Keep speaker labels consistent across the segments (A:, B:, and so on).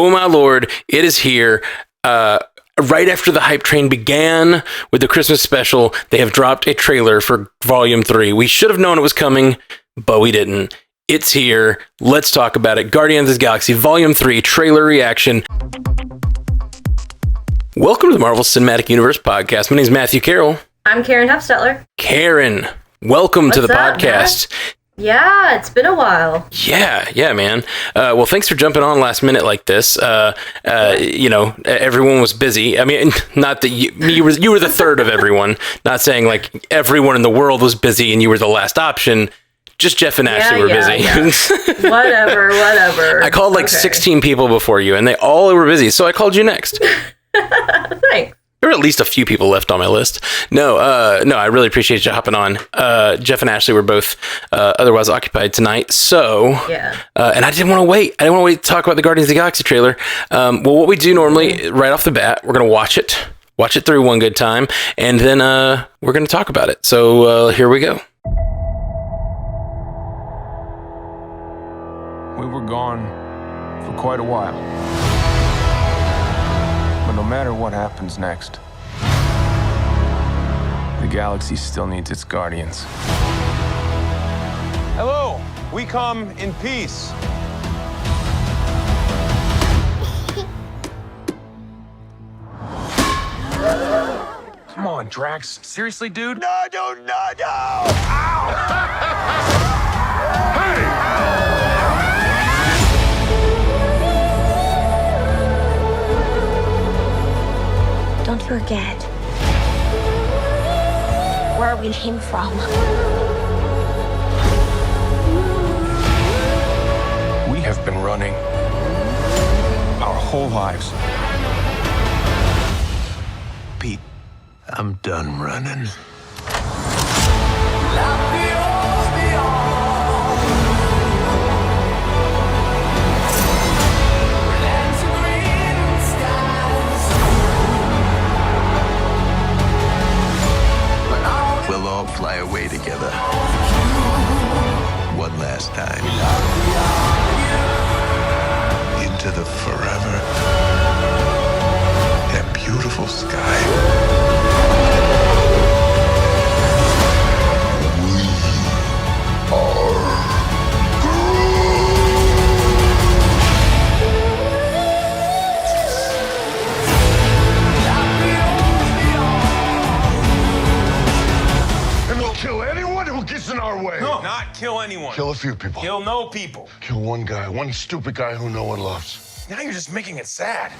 A: Oh my lord, it is here. Right after the hype train began with the Christmas special, they have dropped a trailer for Volume 3. We should have known it was coming, but we didn't. It's here. Let's talk about it. Guardians of the Galaxy Volume 3 trailer reaction. Welcome to the Marvel Cinematic Universe podcast. My name is Matthew Carroll.
B: I'm Karen Hufstetler.
A: Karen, welcome to the podcast.
B: Matt? Yeah, it's been a while.
A: Yeah, man. Well, thanks for jumping on last minute like this. Everyone was busy. I mean, not that you were the third of everyone. Not saying like everyone in the world was busy and you were the last option. Just Jeff and Ashley were busy.
B: Yeah. Whatever.
A: I called 16 people before you, and they all were busy, so I called you next.
B: Thanks.
A: There were at least a few people left on my list. No, I really appreciate you hopping on. Jeff and Ashley were both otherwise occupied tonight, so
B: yeah.
A: And I didn't want to wait. I didn't want to wait to talk about the Guardians of the Galaxy trailer. Well, what we do normally, right off the bat, we're gonna watch it through one good time, and then we're gonna talk about it. So here we go.
C: We were gone for quite a while. But no matter what happens next, the galaxy still needs its guardians.
D: Hello, we come in peace.
C: Come on, Drax. Seriously, dude?
D: No! Ow!
E: Don't forget where we came from.
C: We have been running our whole lives.
F: Pete, I'm done running. We'll all fly away together. One last time. Into the forever. That beautiful sky.
G: Kill anyone who gets in our way.
D: No, not kill anyone.
G: Kill a few people.
D: Kill no people.
G: Kill one guy, one stupid guy who no one loves.
D: Now you're just making it sad.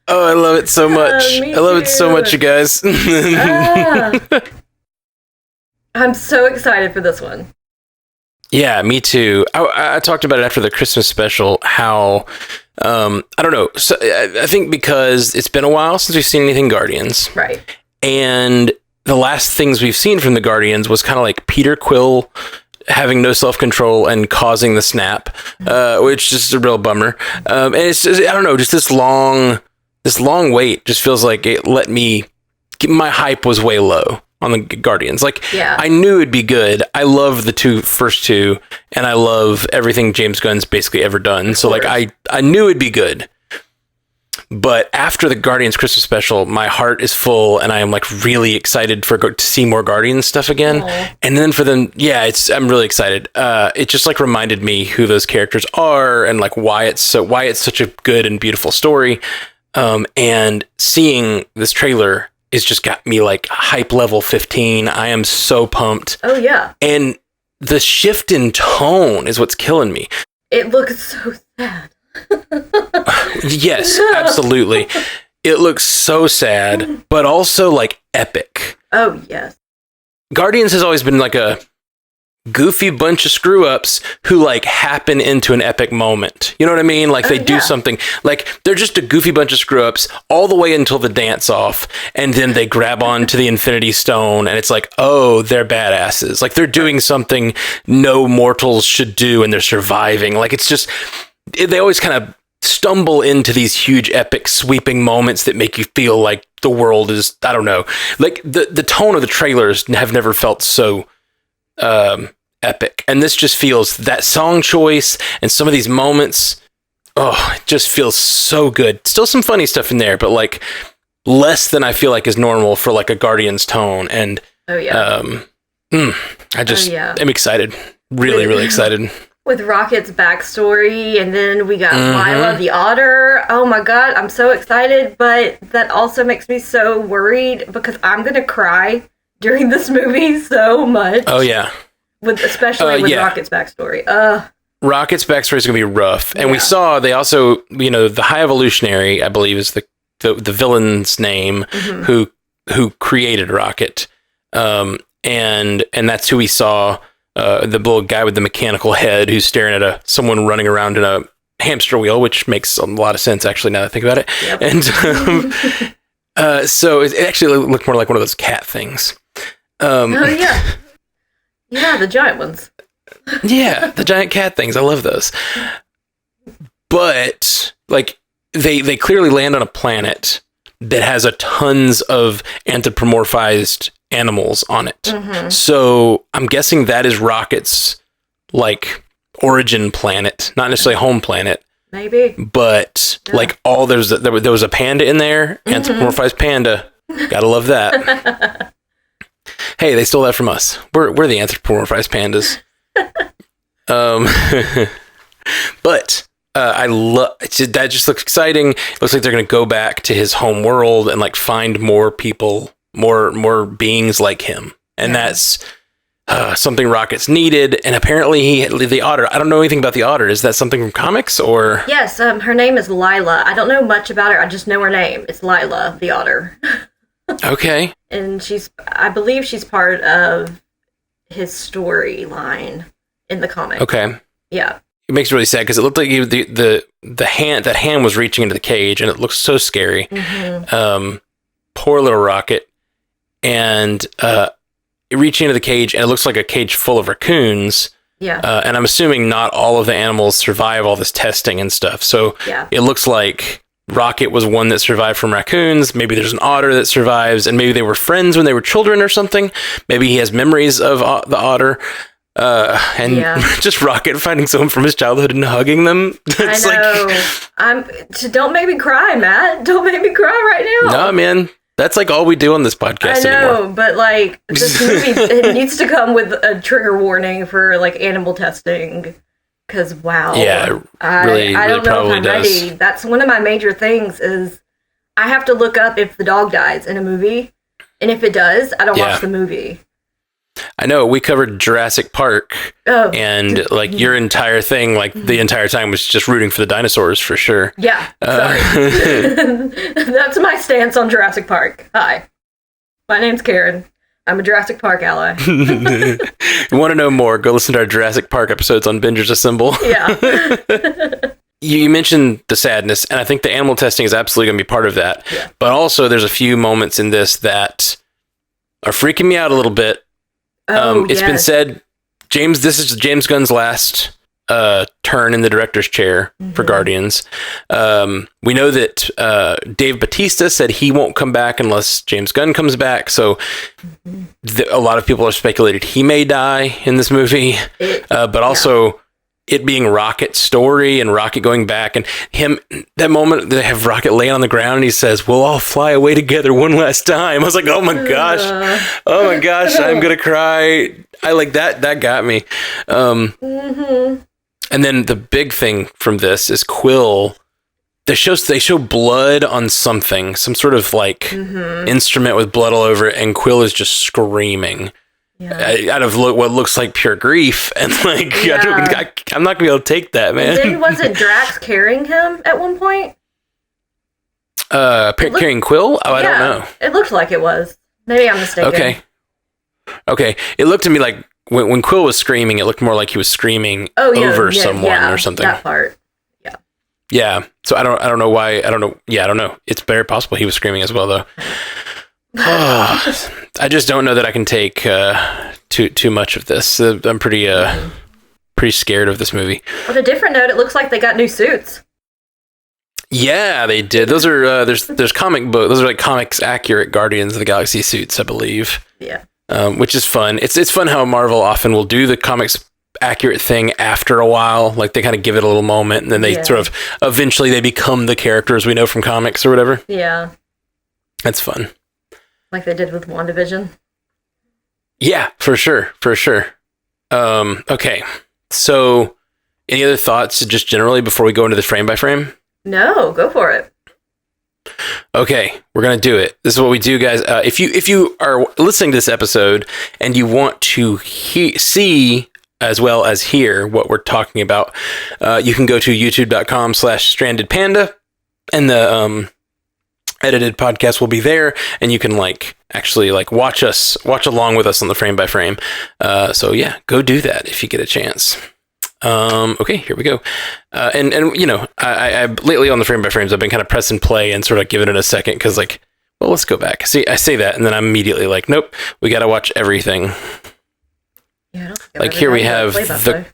A: Oh, I love it so much.
B: Me
A: I love it
B: too.
A: so much, you guys.
B: I'm so excited for this one.
A: Yeah, me too. I talked about it after the Christmas special, how, I don't know. So I think because it's been a while since we've seen anything Guardians.
B: Right.
A: And the last things we've seen from the Guardians was kind of like Peter Quill having no self-control and causing the snap, which is a real bummer. And it's just, I don't know, just this long wait just feels like it let me, my hype was way low on the Guardians.
B: Yeah.
A: I knew it'd be good. I love the first two, and I love everything James Gunn's basically ever done. So I knew it'd be good. But after the Guardians Christmas special, my heart is full, and I am really excited to see more Guardians stuff again.
B: Aww.
A: And then for them, I'm really excited. It just reminded me who those characters are and why it's such a good and beautiful story. And seeing this trailer it's just got me hype level 15. I am so pumped.
B: Oh, yeah.
A: And the shift in tone is what's killing me.
B: It looks so sad.
A: Yes, absolutely. It looks so sad, but also epic.
B: Oh, yes.
A: Guardians has always been a goofy bunch of screw-ups who happen into an epic moment. You know what I mean? They do something they're just a goofy bunch of screw-ups all the way until the dance off, and then they grab onto the Infinity Stone, and it's oh, they're badasses. They're doing something no mortals should do, and they're surviving. It's just, they always kind of stumble into these huge epic sweeping moments that make you feel like the world is, I don't know, the tone of the trailers have never felt so epic. And this just feels, that song choice and some of these moments, it just feels so good. Still some funny stuff in there, but like less than I feel like is normal for like a Guardians tone. And I'm excited. Really, really excited.
B: With Rocket's backstory, and then we got Lila the Otter. Oh my god, I'm so excited, but that also makes me so worried because I'm gonna cry during this movie so much.
A: Oh yeah.
B: Especially with Rocket's backstory.
A: Rocket's backstory is gonna be rough. And we saw they also, the High Evolutionary, I believe, is the villain's name who created Rocket. And that's who we saw. The little guy with the mechanical head who's staring at someone running around in a hamster wheel, which makes a lot of sense, actually, now that I think about it. Yep. And so it actually looked more like one of those cat things.
B: Yeah, the giant ones.
A: Yeah, the giant cat things. I love those. But, like, they clearly land on a planet that has a tons of anthropomorphized animals on it. So I'm guessing that is Rocket's like origin planet, not necessarily home planet.
B: Maybe.
A: But like there was a panda in there, anthropomorphized panda. Gotta love that. Hey, they stole that from us. We're the anthropomorphized pandas. But I love that. Just looks exciting. Looks like they're gonna go back to his home world and like find more people, more beings like him, and that's something Rocket's needed. And apparently the otter. I don't know anything about the otter. Is that something from comics or?
B: Yes, her name is Lila. I don't know much about her. I just know her name. It's Lila the otter.
A: Okay. And
B: I believe she's part of his storyline in the comic.
A: Okay.
B: Yeah.
A: It makes me really sad because it looked like the hand was reaching into the cage, and it looks so scary. Poor little Rocket, and reaching into the cage, and it looks like a cage full of raccoons.
B: Yeah.
A: And I'm assuming not all of the animals survive all this testing and stuff. So it looks like Rocket was one that survived from raccoons. Maybe there's an otter that survives, and maybe they were friends when they were children or something. Maybe he has memories of the otter. Just Rocket finding someone from his childhood and hugging them. It's
B: I know. Don't make me cry, Matt. Don't make me cry right now.
A: No, man. That's like all we do on this podcast anymore.
B: But like this movie, it needs to come with a trigger warning for like animal testing. Because wow, I don't know if I'm ready. That's one of my major things is I have to look up if the dog dies in a movie, and if it does, I don't watch the movie.
A: I know we covered Jurassic Park, and like your entire thing, like the entire time was just rooting for the dinosaurs for sure.
B: Yeah, sorry. That's my stance on Jurassic Park. Hi, my name's Karen. I'm a Jurassic Park ally.
A: You want to know more? Go listen to our Jurassic Park episodes on Bingers Assemble.
B: Yeah.
A: You mentioned the sadness, and I think the animal testing is absolutely going to be part of that. Yeah. But also, there's a few moments in this that are freaking me out a little bit. It's been said, this is James Gunn's last turn in the director's chair for Guardians. We know that Dave Bautista said he won't come back unless James Gunn comes back. So a lot of people are speculated he may die in this movie. But also it being Rocket's story and Rocket going back and him, that moment they have Rocket laying on the ground and he says, "We'll all fly away together one last time." I was like, oh my gosh, I'm going to cry. I like that. That got me. And then the big thing from this is Quill. They show blood on something, some sort of like instrument with blood all over it, and Quill is just screaming out of what looks like pure grief. And like, I'm not gonna be able to take that, man.
B: Then wasn't Drax carrying him at one point?
A: Carrying Quill? Oh, I don't know.
B: It looked like it was. Maybe I'm mistaken.
A: Okay. It looked to me like when Quill was screaming, it looked more like he was screaming over someone or something.
B: That part. Yeah.
A: Yeah. So I don't know why. I don't know. Yeah, I don't know. It's very possible he was screaming as well, though. I just don't know that I can take too much of this. I'm pretty scared of this movie.
B: On a different note, it looks like they got new suits.
A: Yeah, they did. Those are there's comic book. Those are like comics accurate Guardians of the Galaxy suits, I believe.
B: Yeah.
A: which is fun. It's fun how Marvel often will do the comics accurate thing after a while. Like, they kind of give it a little moment, and then they sort of eventually they become the characters we know from comics or whatever.
B: Yeah.
A: That's fun.
B: Like they did with WandaVision.
A: Yeah, for sure. Okay. So, any other thoughts just generally before we go into the frame by frame?
B: No, go for it.
A: Okay, we're going to do it. This is what we do, guys. If you are listening to this episode and you want to see as well as hear what we're talking about, you can go to youtube.com/strandedpanda, and the edited podcast will be there, and you can actually watch along with us on the frame by frame. So yeah, go do that if you get a chance. Okay, here we go. And I lately on the frame by frames, I've been kind of pressing play and sort of giving it a second because let's go back. See, I say that, and then I'm immediately like, nope, we got to watch everything.
B: Yeah,
A: here we have the.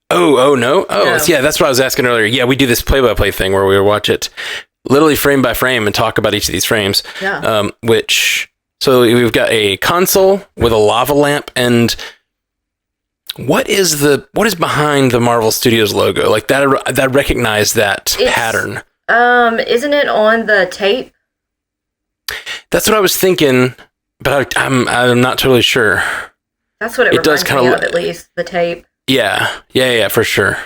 A: Oh no! Yeah, that's what I was asking earlier. Yeah, we do this play-by-play thing where we watch it literally frame by frame and talk about each of these frames.
B: Yeah.
A: So we've got a console with a lava lamp, and what is behind the Marvel Studios logo? Like that, I recognize that pattern.
B: Isn't it on the tape?
A: That's what I was thinking, but I'm not totally sure.
B: That's what it reminds me of, at least, the tape.
A: Yeah, for sure.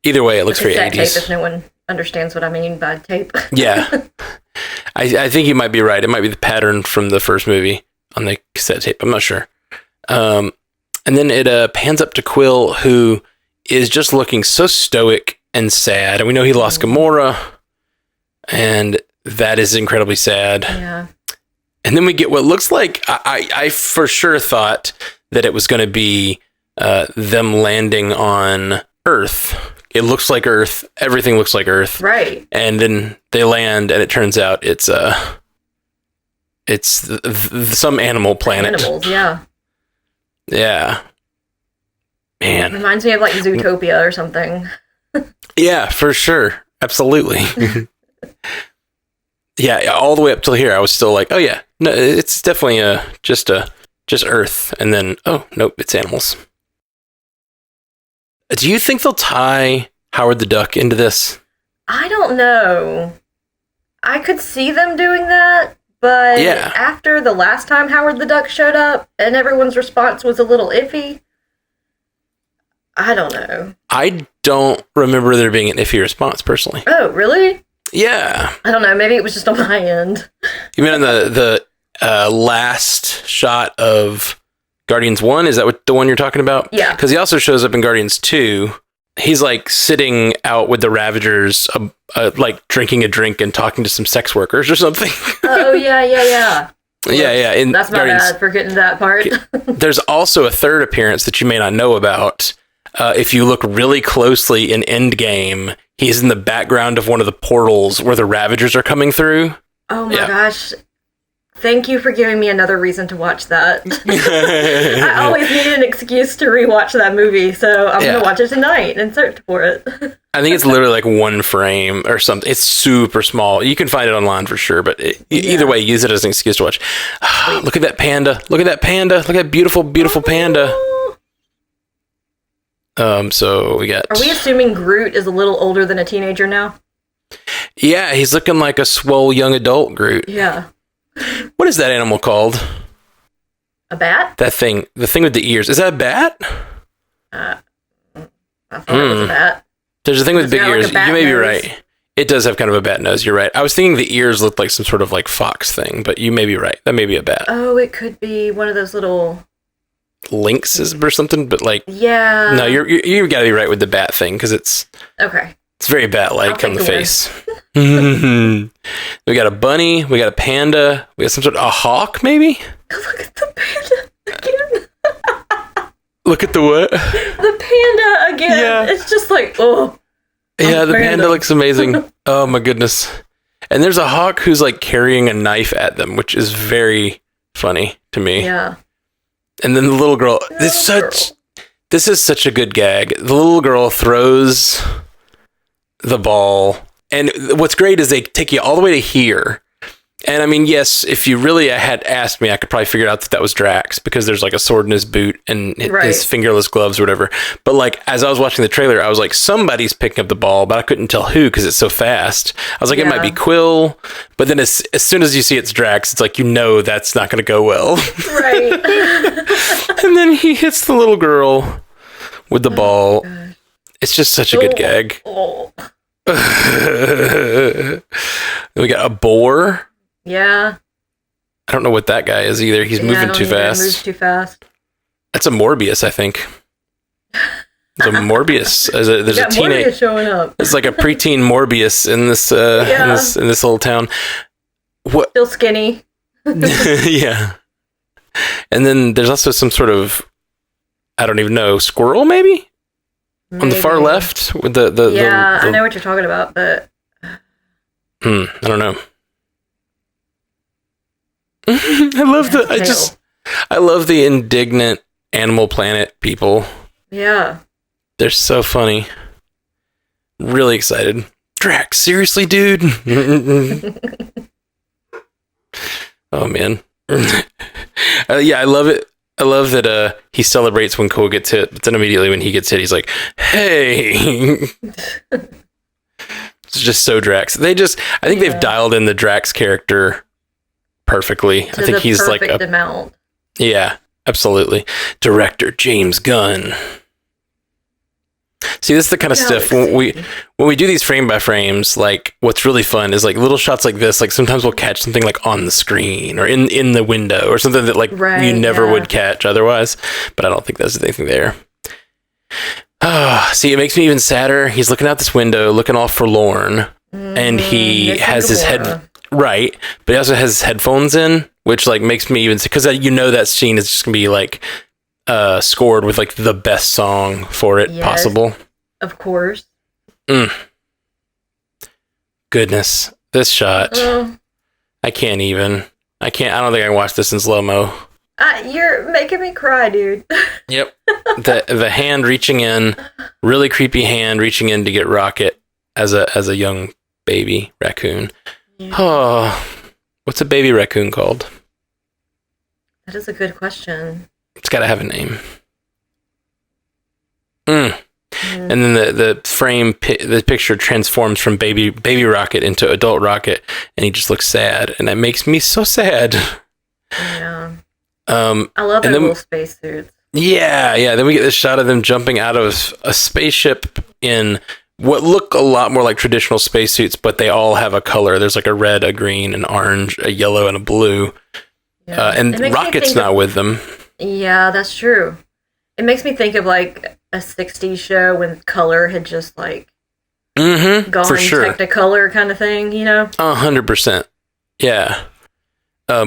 A: Either way, it looks very 80s.
B: Tape, if no one understands what I mean by tape.
A: Yeah. I think you might be right. It might be the pattern from the first movie on the cassette tape. I'm not sure. And then it pans up to Quill, who is just looking so stoic and sad. And we know he lost Gamora, and that is incredibly sad.
B: Yeah.
A: And then we get what looks like, I for sure thought that it was going to be them landing on Earth. It looks like Earth. Everything looks like Earth.
B: Right.
A: And then they land, and it turns out it's some animal planet.
B: Animals, yeah.
A: Yeah. Man.
B: It reminds me of Zootopia or something.
A: Yeah, for sure. Absolutely. Yeah, all the way up till here, I was still like, oh yeah, no, it's definitely just Earth, and then nope, it's animals. Do you think they'll tie Howard the Duck into this?
B: I don't know. I could see them doing that, but after the last time Howard the Duck showed up and everyone's response was a little iffy, I don't know.
A: I don't remember there being an iffy response, personally.
B: Oh, really?
A: Yeah.
B: I don't know. Maybe it was just on my end.
A: You mean on the last shot of Guardians 1? Is that what the one you're talking about?
B: Yeah.
A: Because he also shows up in Guardians 2. He's sitting out with the Ravagers, drinking a drink and talking to some sex workers or something.
B: Oh, yeah.
A: Yeah.
B: That's my bad for getting that part.
A: There's also a third appearance that you may not know about. If you look really closely in Endgame, he's in the background of one of the portals where the Ravagers are coming through.
B: Oh my gosh. Thank you for giving me another reason to watch that. I always needed an excuse to rewatch that movie, so I'm going to watch it tonight and search for it.
A: I think it's literally one frame or something. It's super small. You can find it online for sure, but either way, use it as an excuse to watch. Look at that panda. Look at that panda. Look at that beautiful, beautiful panda. So we got...
B: Are we assuming Groot is a little older than a teenager now?
A: Yeah, he's looking like a swole young adult Groot.
B: Yeah.
A: What is that animal called?
B: A bat?
A: That thing. The thing with the ears. Is that a bat?
B: I thought it was a bat.
A: There's a thing with big ears. You may be right. It does have kind of a bat nose. You're right. I was thinking the ears looked like some sort of fox thing, but you may be right. That may be a bat.
B: Oh, it could be one of those little...
A: lynxes or something, but
B: yeah.
A: No, you gotta be right with the bat thing, because it's very bat-like on the face. We got a bunny, we got a panda, we got some sort of a hawk, maybe.
B: Look at the panda again.
A: Look at the what?
B: The panda again. Yeah. It's just
A: yeah, the panda looks amazing. Oh my goodness. And there's a hawk who's carrying a knife at them, which is very funny to me.
B: Yeah.
A: And then the little girl, this is such a good gag. The little girl throws the ball, and what's great is they take you all the way to here, And I mean, yes, if you really had asked me, I could probably figure out that was Drax because there's like a sword in his boot and his fingerless gloves or whatever. But like, as I was watching the trailer, I was like, somebody's picking up the ball, but I couldn't tell who because it's so fast. I was like, it might be Quill. But then as soon as you see it's Drax, it's like, that's not going to go well.
B: Right.
A: And then he hits the little girl with the ball. It's just such a good gag. We got a boar.
B: Yeah.
A: I don't know what that guy is either. He's moving too fast.
B: Moves too fast.
A: That's a Morbius, I think. It's a Morbius. There's a teenage
B: Morbius showing up.
A: It's like a preteen Morbius in this in this little town. What?
B: Still skinny.
A: Yeah. And then there's also some sort of, I don't even know, squirrel maybe? On the far left with the
B: I know what you're talking about, but
A: I don't know. I love the indignant Animal Planet people.
B: Yeah.
A: They're so funny. Really excited. Drax, seriously, dude? Oh, man. I love it. I love that he celebrates when Cole gets hit, but then immediately when he gets hit, he's like, hey. It's just so Drax. I think they've dialed in the Drax character perfectly. I think he's like a
B: amount.
A: Yeah, absolutely. Director James Gunn. See, this is the kind of stuff when we do these frame by frames, like what's really fun is like little shots like this, like sometimes we'll catch something like on the screen or in the window or something that like you never would catch otherwise, but I don't think there's anything there. See, it makes me even sadder. He's looking out this window, looking all forlorn, and he has his head right, but he also has his headphones in, which like makes me even, because that scene is just gonna be like scored with like the best song for it possible.
B: Of course.
A: Goodness, this shot. I don't think I can watch this in slow-mo.
B: You're making me cry, dude.
A: Yep. The hand reaching in, really creepy hand reaching in to get Rocket as a young baby raccoon. Yeah. Oh, what's a baby raccoon called?
B: That is a good question.
A: It's got to have a name. And then the picture transforms from baby Rocket into adult Rocket, and he just looks sad, and that makes me so sad.
B: Yeah. I love their little spacesuits.
A: Yeah. Then we get this shot of them jumping out of a spaceship in what look a lot more like traditional spacesuits, but they all have a color. There's like a red, a green, an orange, a yellow, and a blue. Yeah. And Rocket's not with them.
B: Yeah, that's true. It makes me think of like a 60s show when color had just like gone Technicolor kind of thing,
A: 100%. Yeah.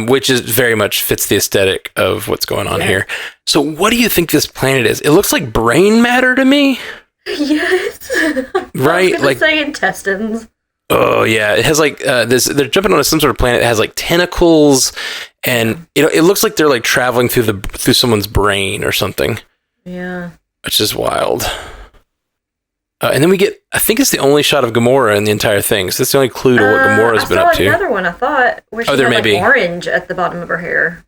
A: Which is very much fits the aesthetic of what's going on here. So what do you think this planet is? It looks like brain matter to me.
B: Yes.
A: Right?
B: I was gonna say intestines.
A: Oh yeah, it has like this. They're jumping on some sort of planet that has like tentacles, and it looks like they're like traveling through someone's brain or something.
B: Yeah,
A: which is wild. And then we get, I think it's the only shot of Gamora in the entire thing. So that's the only clue to what Gamora's been up to.
B: Another one, I thought, where she had like orange at the bottom of her hair.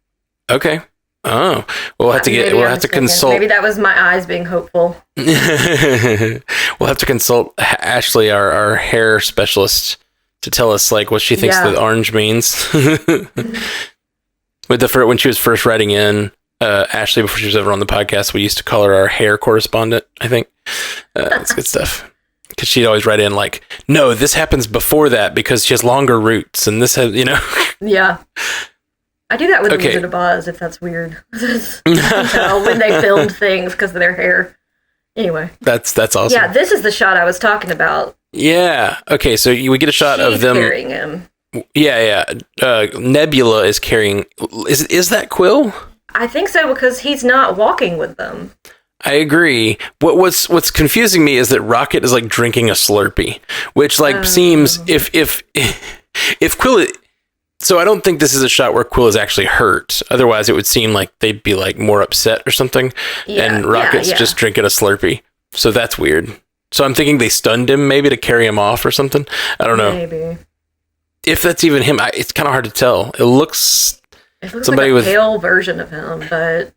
A: Okay. Oh, we'll have to consult.
B: Maybe that was my eyes being hopeful.
A: We'll have to consult Ashley, our hair specialist, to tell us like what she thinks the orange means. When she was first writing in, Ashley, before she was ever on the podcast, we used to call her our hair correspondent, I think. That's good stuff. Because she'd always write in like, no, this happens before that because she has longer roots, and this has,
B: Yeah. I do that with Wizard of Oz, if that's weird. When they filmed things because of their hair. Anyway.
A: That's awesome.
B: Yeah, this is the shot I was talking about.
A: Yeah. Okay, so we get a shot of them
B: carrying him.
A: Yeah. Nebula is carrying. Is that Quill?
B: I think so, because he's not walking with them.
A: I agree. What's confusing me is that Rocket is like drinking a Slurpee, which like seems if Quill. So I don't think this is a shot where Quill is actually hurt. Otherwise, it would seem like they'd be like more upset or something. Yeah, and Rocket's just drinking a Slurpee. So that's weird. So I'm thinking they stunned him maybe to carry him off or something. I don't know.
B: Maybe.
A: if that's even him, it's kind of hard to tell. It looks
B: somebody like a pale version of him, but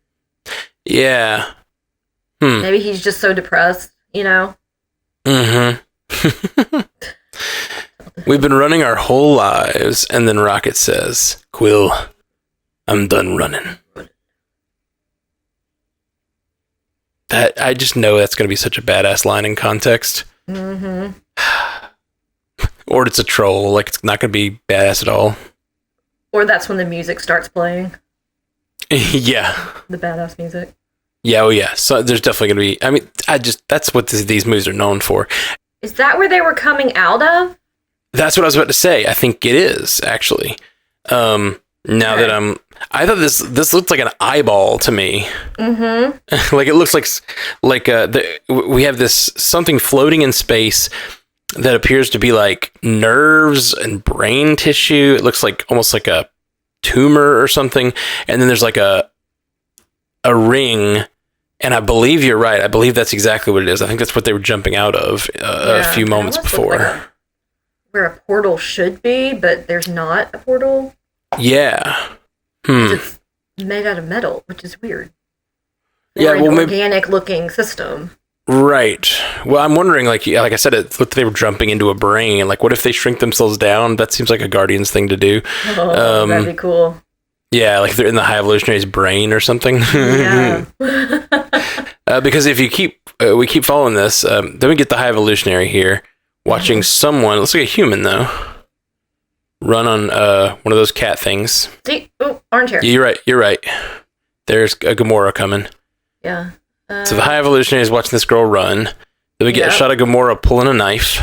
A: yeah.
B: Maybe he's just so depressed, you know?
A: Mm-hmm. We've been running our whole lives, and then Rocket says, Quill, I'm done running. That I just know that's going to be such a badass line in context.
B: Mm-hmm.
A: Or it's a troll, like it's not going to be badass at all.
B: Or that's when the music starts playing.
A: Yeah.
B: The badass music.
A: Yeah, oh yeah. So there's definitely going to be, I mean, that's what these movies are known for.
B: Is that where they were coming out of?
A: That's what I was about to say. I think it is, actually. Now that I thought this looked like an eyeball to me.
B: Mm-hmm.
A: Like it looks like we have this something floating in space that appears to be like nerves and brain tissue. It looks like almost like a tumor or something. And then there's like a ring. And I believe you're right. I believe that's exactly what it is. I think that's what they were jumping out of a few moments before.
B: Like where a portal should be, but there's not a portal.
A: Yeah.
B: It's made out of metal, which is weird.
A: Yeah,
B: well, an organic-looking system.
A: Right. Well, I'm wondering, like I said, it looked like they were jumping into a brain. Like, what if they shrink themselves down? That seems like a Guardians thing to do.
B: Oh, that'd be cool.
A: Yeah, like they're in the High Evolutionary's brain or something.
B: Yeah.
A: Because if we keep following this, then we get the High Evolutionary here, watching someone, it looks like a human though, run on one of those cat things.
B: See? Oh, orange hair.
A: You're right. There's a Gamora coming.
B: Yeah.
A: So the High Evolutionary is watching this girl run. Then we get a shot of Gamora pulling a knife.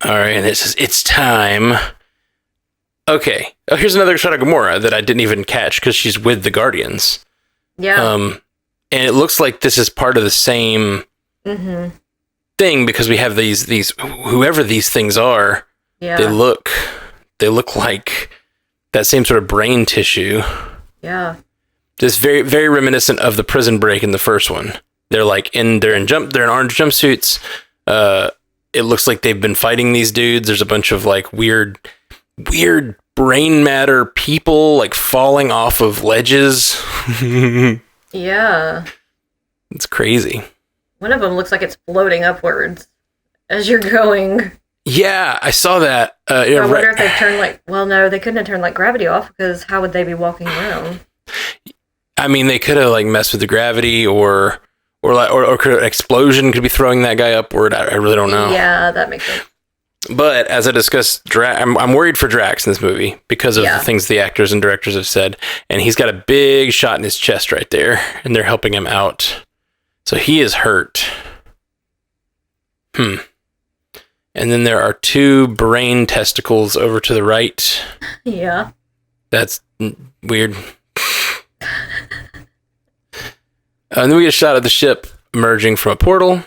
A: All right, and it says, it's time. Okay. Oh, here's another shot of Gamora that I didn't even catch because she's with the Guardians.
B: Yeah.
A: And it looks like this is part of the same thing because we have these whoever these things are. Yeah. They look like that same sort of brain tissue.
B: Yeah.
A: Just very, very reminiscent of the prison break in the first one. They're like they're in orange jumpsuits. It looks like they've been fighting these dudes. There's a bunch of like weird brain matter people like falling off of ledges.
B: Yeah.
A: It's crazy.
B: One of them looks like it's floating upwards as you're going.
A: Yeah, I saw that.
B: I wonder if they've turned no, they couldn't have turned like gravity off because how would they be walking around?
A: I mean, they could have like messed with the gravity or could an explosion could be throwing that guy upward. I really don't know.
B: Yeah, that makes sense.
A: But as I discussed, I'm worried for Drax in this movie because of the things the actors and directors have said. And he's got a big shot in his chest right there, and they're helping him out. So he is hurt. And then there are 2 brain testicles over to the right.
B: Yeah.
A: That's weird. And then we get a shot of the ship emerging from a portal.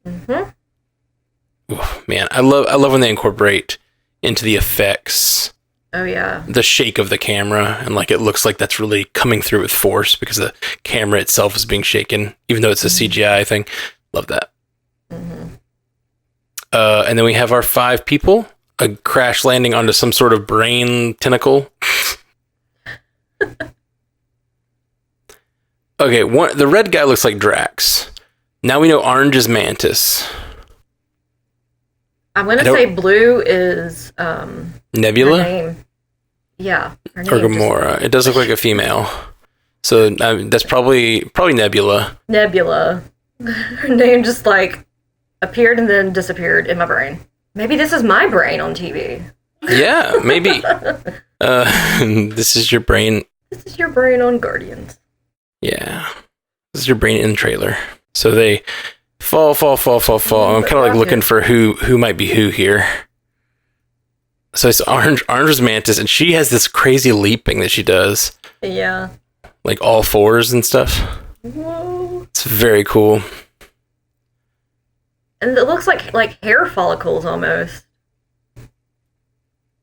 B: Mm-hmm.
A: Ooh, man, I love when they incorporate into the effects.
B: Oh yeah.
A: The shake of the camera, and like it looks like that's really coming through with force because the camera itself is being shaken, even though it's a CGI thing. Love that.
B: Mm-hmm.
A: And then we have our 5 people, a crash landing onto some sort of brain tentacle. Okay, the red guy looks like Drax. Now we know orange is Mantis.
B: I'm going to say blue is...
A: Nebula?
B: Her name. Yeah. Her name
A: or Gamora. It does look like a female. So that's probably Nebula.
B: Nebula. Her name just like appeared and then disappeared in my brain. Maybe this is my brain on TV.
A: Yeah, maybe. This is your brain.
B: This is your brain on Guardians.
A: Yeah. This is your brain in the trailer. So they fall. I'm kind of like looking for who might be who here. So it's Orange is Mantis, and she has this crazy leaping that she does.
B: Yeah.
A: Like all 4s and stuff.
B: Whoa.
A: It's very cool.
B: And it looks like hair follicles almost.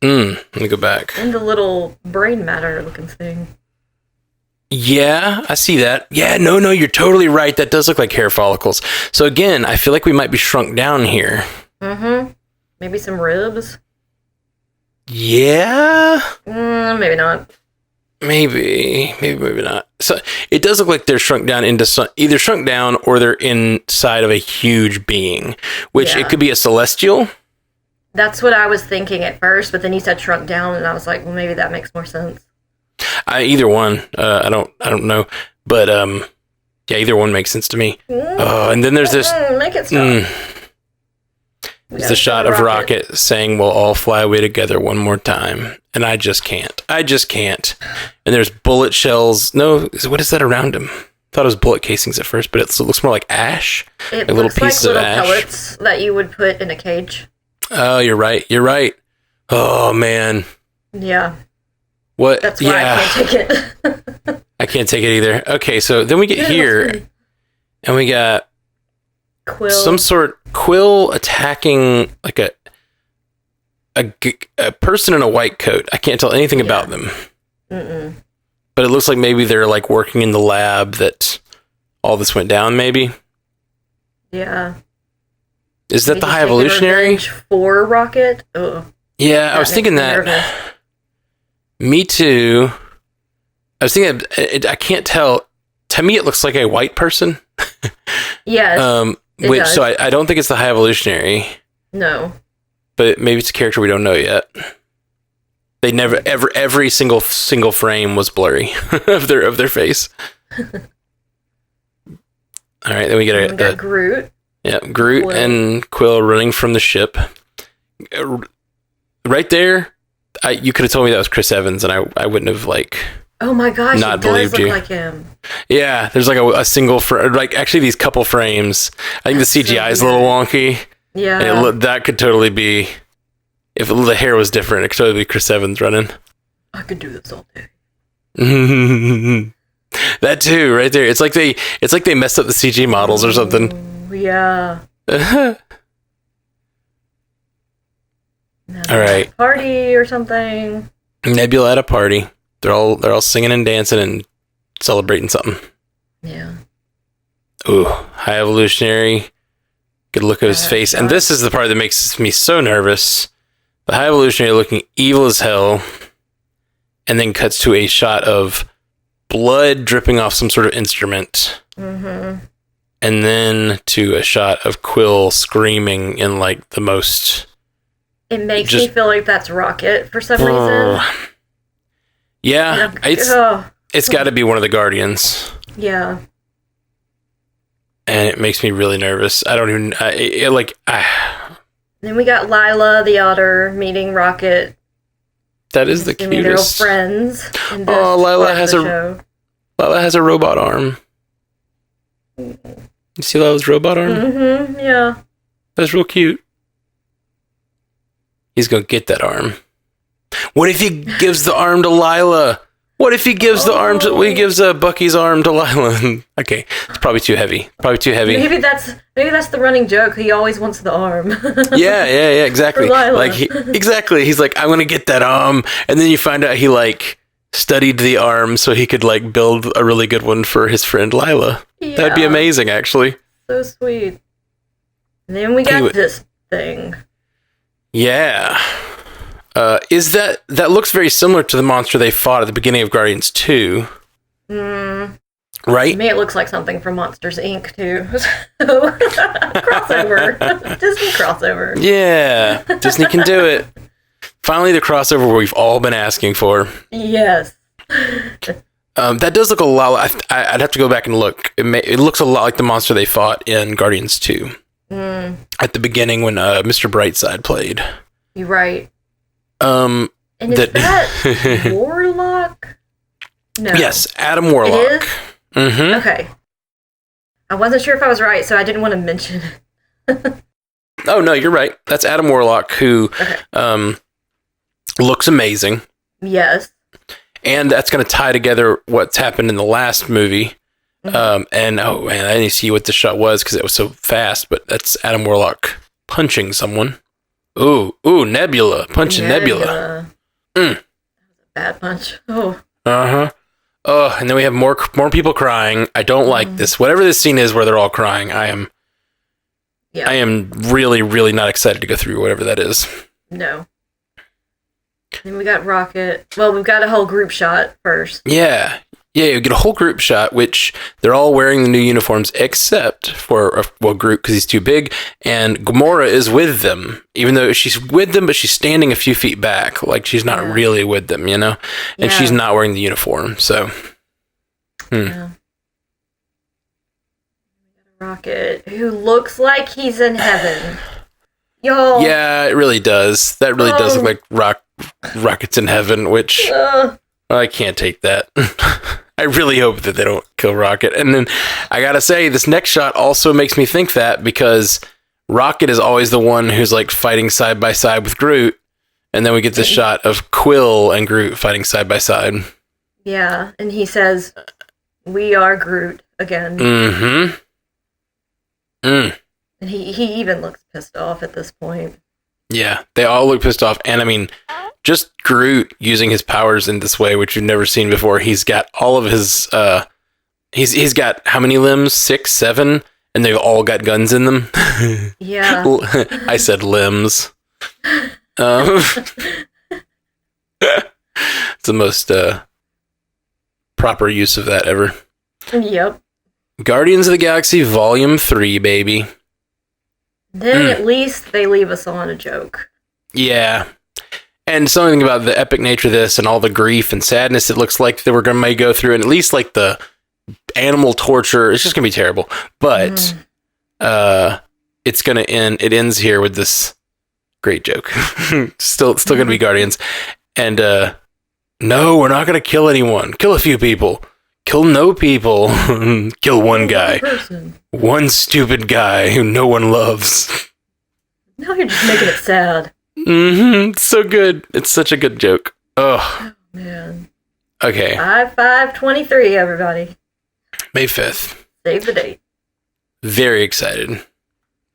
A: Let me go back.
B: And the little brain matter looking thing.
A: Yeah, I see that. Yeah, no, you're totally right. That does look like hair follicles. So again, I feel like we might be shrunk down here.
B: Mm-hmm. Maybe some ribs.
A: Yeah?
B: Maybe not.
A: Maybe not. So it does look like they're shrunk down into either shrunk down or they're inside of a huge being, which it could be a celestial.
B: That's what I was thinking at first, but then you said shrunk down, and I was like, well, maybe that makes more sense.
A: Either one. I don't know, but yeah, either one makes sense to me. And then there's this.
B: Make it stop.
A: It's the shot of Rocket saying, "We'll all fly away together one more time," and I just can't. And there's bullet shells. No, what is that around him? I thought it was bullet casings at first, but it looks more like ash.
B: It
A: like
B: looks
A: little pieces
B: like little
A: of ash.
B: pellets that you would put in a cage.
A: Oh, you're right. Oh man.
B: Yeah.
A: What?
B: That's why I can't take it.
A: I can't take it either. Okay, so then we get here, and we got Quill attacking like a person in a white coat. I can't tell anything about them. But it looks like maybe they're like working in the lab that all this went down. Maybe. Yeah. Is that the High Evolutionary?
B: For Rocket? Ugh.
A: Yeah, I was thinking that. Nervous. Me too. I was thinking, I can't tell. To me, it looks like a white person.
B: Yes.
A: So I don't think it's the High Evolutionary.
B: No.
A: But maybe it's a character we don't know yet. They never, every single frame was blurry of their face. All right, then we get
B: Groot.
A: Yeah, Groot Quill. And Quill running from the ship. Right there, you could have told me that was Chris Evans, and I wouldn't have
B: Oh my gosh!
A: Not believed you.
B: Like him.
A: Yeah, there's like a single actually these couple frames. I think the CGI is a little wonky.
B: Yeah,
A: that could totally be. If the hair was different, it could totally be Chris Evans running.
B: I could do this all day.
A: That too, right there. It's like they messed up the CG models or something.
B: Yeah.
A: All right.
B: Party or something.
A: Nebula at a party. They're all singing and dancing and celebrating something.
B: Yeah.
A: Ooh, High Evolutionary. Good look at his face. And this is the part that makes me so nervous. The High Evolutionary looking evil as hell. And then cuts to a shot of blood dripping off some sort of instrument. Mm-hmm. And then to a shot of Quill screaming in like the most...
B: It makes me feel like that's Rocket for some reason.
A: Yeah, it's got to be one of the Guardians.
B: Yeah.
A: And it makes me really nervous. I don't even...
B: Then we got Lila the Otter meeting Rocket.
A: That is the cutest.
B: They're all friends.
A: Oh, Lila has a robot arm. You see Lila's robot arm?
B: Mm-hmm, yeah.
A: That's real cute. He's gonna get that arm. What if he gives the arm to Lila? What if he gives Bucky's arm to Lila? Okay, it's probably too heavy.
B: Maybe that's the running joke. He always wants the arm.
A: Yeah, exactly. Exactly. He's like, I'm gonna get that arm, and then you find out he studied the arm so he could build a really good one for his friend Lila. Yeah. That'd be amazing, actually.
B: So sweet. And then we got this thing.
A: Yeah. Is that looks very similar to the monster they fought at the beginning of Guardians 2. Right?
B: To me, it looks like something from Monsters, Inc., too. Crossover. Disney crossover. Yeah,
A: Disney can do it. Finally, the crossover we've all been asking for.
B: Yes.
A: That does look a lot... I'd have to go back and look. It looks a lot like the monster they fought in Guardians 2. At the beginning when Mr. Brightside played.
B: You're right. And is that Warlock? No.
A: Yes, Adam Warlock.
B: It is?
A: Mm-hmm.
B: Okay. I wasn't sure if I was right, so I didn't want to mention it.
A: Oh, no, you're right. That's Adam Warlock, who looks amazing.
B: Yes.
A: And that's going to tie together what's happened in the last movie. Mm-hmm. And I didn't see what the shot was because it was so fast, but that's Adam Warlock punching someone. Ooh, Nebula punching Nebula.
B: That was a bad punch. Oh.
A: Uh-huh. Oh, and then we have more people crying. I don't like this. Whatever this scene is where they're all crying, I am really, really not excited to go through whatever that is.
B: No. And we got Rocket. Well, we've got a whole group shot first.
A: Yeah. Yeah, you get a whole group shot, which they're all wearing the new uniforms except for, Groot, because he's too big, and Gamora is with them, even though she's with them, but she's standing a few feet back, like she's not really with them, you know? And she's not wearing the uniform, so... Yeah.
B: Rocket, who looks like he's in heaven. Yo.
A: Yeah, it really does. That really does look like Rocket's in heaven, which... I can't take that. I really hope that they don't kill Rocket. And then I gotta say, this next shot also makes me think that, because Rocket is always the one who's like fighting side by side with Groot, and then we get this shot of Quill and Groot fighting side by side.
B: Yeah, and he says, "We are Groot" again.
A: Mm-hmm.
B: And he even looks pissed off at this point.
A: Yeah, they all look pissed off, and I mean, just Groot using his powers in this way, which you've never seen before. He's got all of his, he's got how many limbs? 6, 7, and they've all got guns in them.
B: Yeah.
A: I said limbs. It's the most proper use of that ever.
B: Yep.
A: Guardians of the Galaxy Volume 3, baby.
B: Then at least they leave us on a joke.
A: Yeah. And something about the epic nature of this and all the grief and sadness it looks like that we're going to go through, and at least like the animal torture, it's just going to be terrible. But it's going to end. It ends here with this great joke. still going to be Guardians. And no, we're not going to kill anyone. Kill a few people. Kill no people. Kill one guy. One stupid guy who no one loves.
B: No, you're just making it sad.
A: Mm-hmm. It's so good. It's such a good joke. Oh
B: man.
A: Okay.
B: 5/5/23, everybody.
A: May 5th.
B: Save the date.
A: Very excited.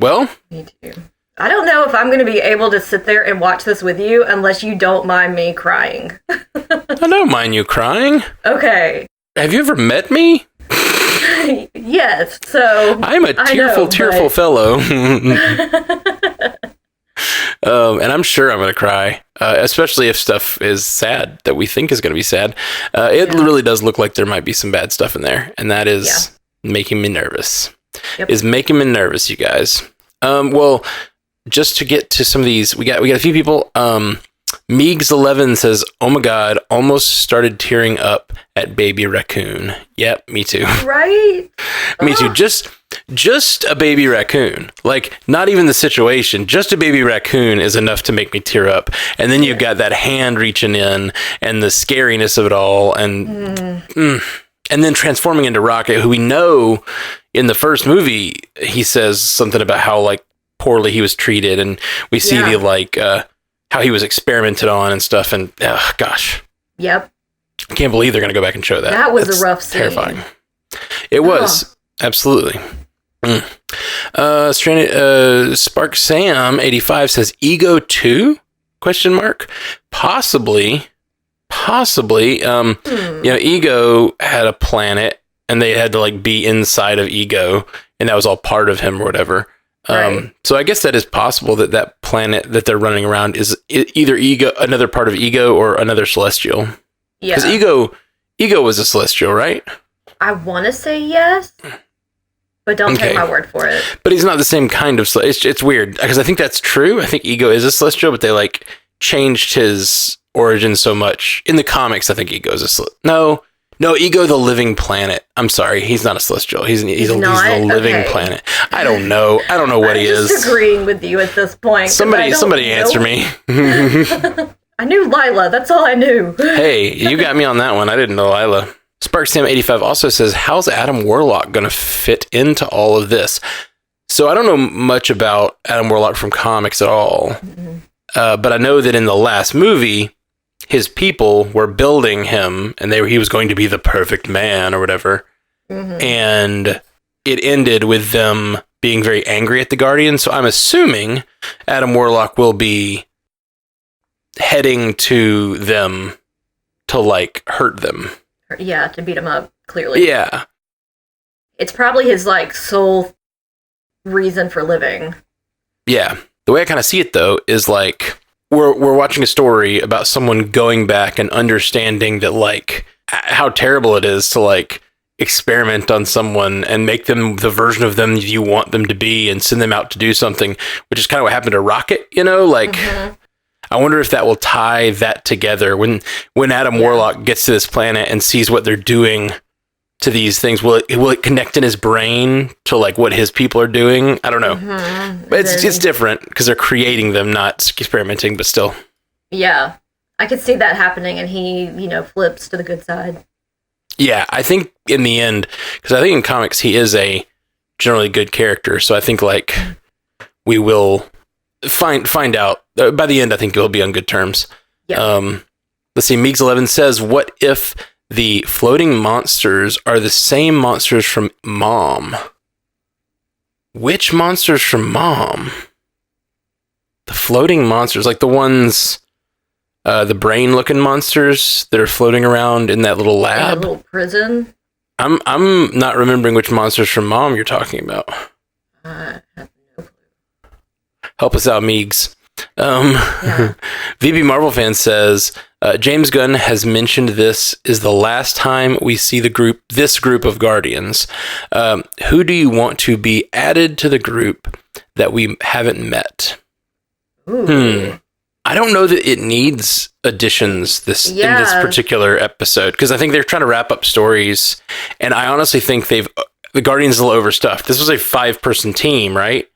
A: Well,
B: me too. I don't know if I'm going to be able to sit there and watch this with you unless you don't mind me crying.
A: I don't mind you crying.
B: Okay.
A: Have you ever met me?
B: Yes. So
A: I'm a tearful fellow. And I'm sure I'm going to cry, especially if stuff is sad that we think is going to be sad. It really does look like there might be some bad stuff in there, and that is making me nervous.
B: Yep.
A: Is making me nervous, you guys. Well, just to get to some of these, we got a few people. Meegs11 says, "Oh my God, almost started tearing up at Baby Raccoon." Yep, me too.
B: Right?
A: Me too. Just a baby raccoon. Like, not even the situation. Just a baby raccoon is enough to make me tear up. And then you've got that hand reaching in and the scariness of it all. And and then transforming into Rocket, who we know in the first movie, he says something about how, like, poorly he was treated. And we see the, like, how he was experimented on and stuff. And, gosh.
B: Yep.
A: I can't believe they're going to go back and show that.
B: That was a rough scene.
A: Terrifying. It was. Absolutely. Spark Sam 85 says Ego 2? Question mark. Possibly. You know, Ego had a planet and they had to like be inside of Ego, and that was all part of him or whatever.
B: Right.
A: So I guess that is possible that planet that they're running around is either Ego, another part of Ego, or another Celestial. Yeah. Because Ego was a Celestial, right?
B: I want to say yes. But don't take my word for it. But
A: he's not the same kind of Celestial. It's weird, because I think that's true. I think Ego is a Celestial, but they, like, changed his origin so much. In the comics, I think Ego is a Celestial. No, Ego the living planet. I'm sorry, he's not a Celestial. He's a living planet. I don't know. I don't know what he is.
B: I'm just agreeing with you at this point.
A: Somebody answer me.
B: I knew Lila. That's all I knew.
A: Hey, you got me on that one. I didn't know Lila. SparkSam85 also says, how's Adam Warlock going to fit into all of this? So I don't know much about Adam Warlock from comics at all. But I know that in the last movie, his people were building him, and he was going to be the perfect man or whatever. And it ended with them being very angry at the Guardians. So I'm assuming Adam Warlock will be heading to them to, like, hurt them.
B: Yeah, to beat him up, clearly.
A: Yeah.
B: It's probably his, like, sole reason for living.
A: Yeah. The way I kind of see it, though, is, like, we're watching a story about someone going back and understanding that, like, how terrible it is to, like, experiment on someone and make them the version of them you want them to be and send them out to do something, which is kind of what happened to Rocket, you know? Like, I wonder if that will tie that together. When Adam Warlock gets to this planet and sees what they're doing to these things, will it connect in his brain to, like, what his people are doing? I don't know. But it's different because they're creating them, not experimenting, but still.
B: Yeah. I could see that happening, and he, flips to the good side.
A: Yeah, I think in the end, because I think in comics he is a generally good character, so I think, like, we will find out. By the end, I think he'll be on good terms. Yeah. Let's see, Meeks11 says, what if the floating monsters are the same monsters from Mom? Which monsters from Mom? The floating monsters, like the ones... the brain-looking monsters that are floating around in that little lab.
B: In a little prison.
A: I'm not remembering which monsters from Mom you're talking about.
B: I have no clue.
A: Help us out, Meegs. VB Marvel fan says, James Gunn has mentioned this is the last time we see this group of Guardians. Who do you want to be added to the group that we haven't met?
B: Ooh.
A: I don't know that it needs additions in this particular episode, because I think they're trying to wrap up stories, and I honestly think the Guardians is a little overstuffed. This was a 5-person team, right?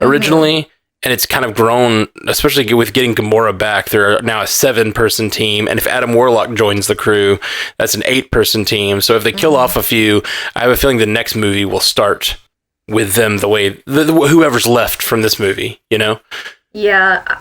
A: Originally, and it's kind of grown, especially with getting Gamora back. They're now a 7-person team, and if Adam Warlock joins the crew, that's an 8-person team. So if they kill off a few, I have a feeling the next movie will start with them the way whoever's left from this movie, you know?
B: Yeah.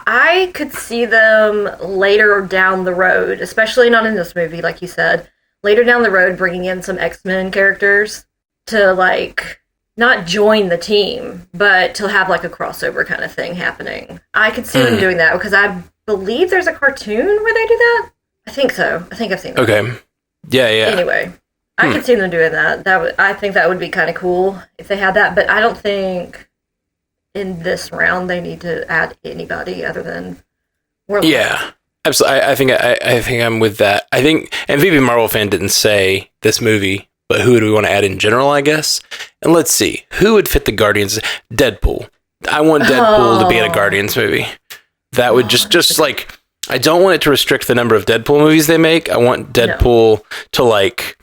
B: I could see them later down the road, especially not in this movie, like you said, later down the road, bringing in some X-Men characters to, like, not join the team, but to have, like, a crossover kind of thing happening. I could see them doing that because I believe there's a cartoon where they do that. I think so. I think I've seen that.
A: Okay. Yeah.
B: Anyway, I could see them doing that. I think that would be kind of cool if they had that, but I don't think in this round they need to add anybody other than Warlock.
A: Yeah, absolutely. I think I'm with that. I think, and VB Marvel fan didn't say this movie, but who do we want to add in general, I guess? And let's see, who would fit the Guardians? Deadpool. I want Deadpool to be in a Guardians movie. That would just like, I don't want it to restrict the number of Deadpool movies they make. I want Deadpool to, like,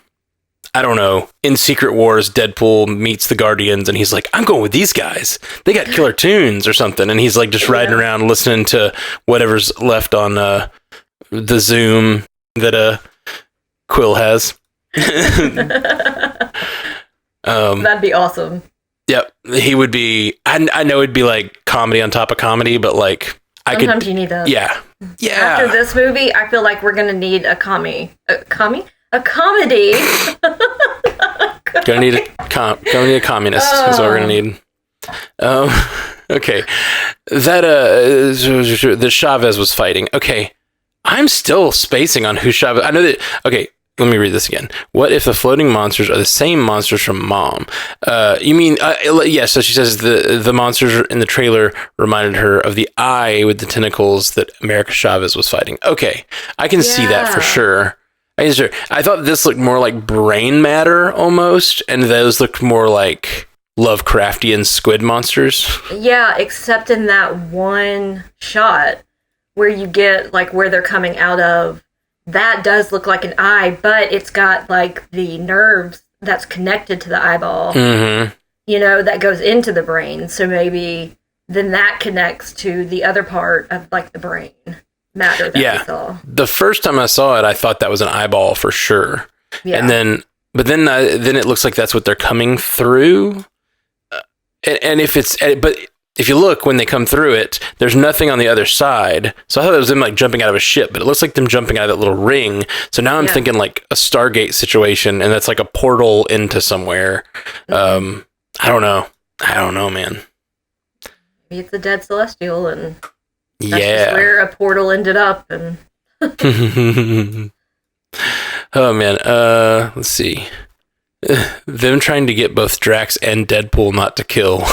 A: I don't know, in Secret Wars, Deadpool meets the Guardians and he's like, I'm going with these guys. They got killer tunes or something. And he's like just riding around listening to whatever's left on the Zoom that Quill has.
B: That'd be awesome.
A: Yep. He would be, I know it'd be like comedy on top of comedy, but like
B: sometimes you need that.
A: Yeah.
B: After this movie, I feel like we're going to need a comedy.
A: Gonna need a communist. That's what we're gonna need. Okay, that the Chavez was fighting. Okay, I'm still spacing on who Chavez. I know that. Okay, let me read this again. What if the floating monsters are the same monsters from Mom? You mean yeah? So she says the monsters in the trailer reminded her of the eye with the tentacles that America Chavez was fighting. Okay, I can see that for sure. I thought this looked more like brain matter almost, and those looked more like Lovecraftian squid monsters. Yeah,
B: except in that one shot where you get like where they're coming out of, that does look like an eye, but it's got like the nerves that's connected to the eyeball, that goes into the brain. So maybe then that connects to the other part of like the brain matter that we saw.
A: The first time I saw it, I thought that was an eyeball for sure. Yeah. And then it looks like that's what they're coming through. And if you look when they come through it, there's nothing on the other side. So I thought it was them like jumping out of a ship, but it looks like them jumping out of that little ring. So now I'm thinking like a Stargate situation, and that's like a portal into somewhere. I don't know, man.
B: Maybe it's a dead celestial, and that's just where a portal ended up. And
A: oh man, let's see. Them trying to get both Drax and Deadpool not to kill.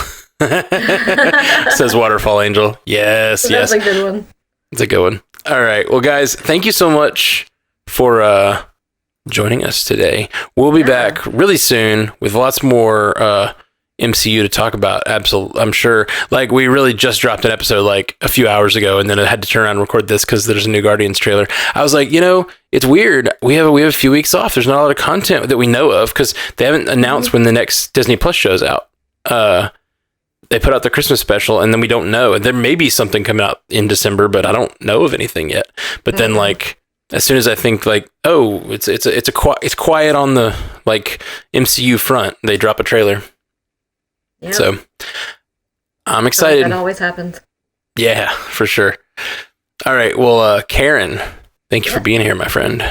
A: Says Waterfall Angel. Yes.
B: That's a good one.
A: It's a good one. All right. Well, guys, thank you so much for joining us today. We'll be back really soon with lots more MCU to talk about. Absolutely, I'm sure. Like, we really just dropped an episode like a few hours ago, and then I had to turn around and record this because there's a new Guardians trailer. I was like, it's weird. We have a few weeks off. There's not a lot of content that we know of because they haven't announced when the next Disney Plus show's out. They put out the Christmas special, and then we don't know. And there may be something coming out in December, but I don't know of anything yet. But then, like, as soon as I think like, oh, it's quiet on the like MCU front, they drop a trailer. Yep. So I'm excited.
B: That always happens.
A: Yeah, for sure. All right. Well, Karen, thank you for being here, my friend.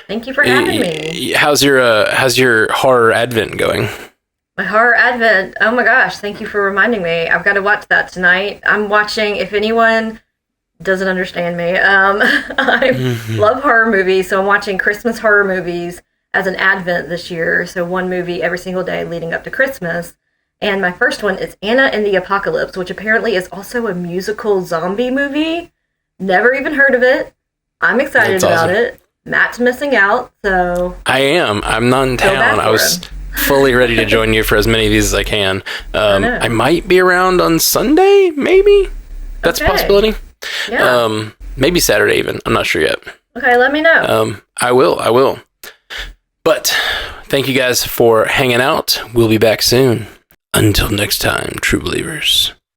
B: Thank you for having me.
A: How's your horror advent going?
B: My horror advent. Oh my gosh. Thank you for reminding me. I've got to watch that tonight. I'm watching, if anyone doesn't understand me, I love horror movies. So I'm watching Christmas horror movies as an advent this year. So one movie every single day leading up to Christmas. And my first one is Anna and the Apocalypse, which apparently is also a musical zombie movie. Never even heard of it. I'm excited about it. Matt's missing out, so... I
A: am. I'm not in town. I was fully ready to join you for as many of these as I can. I might be around on Sunday, maybe? That's a possibility. Yeah. Maybe Saturday even. I'm not sure yet.
B: Okay, let me know.
A: I will. But thank you guys for hanging out. We'll be back soon. Until next time, true believers.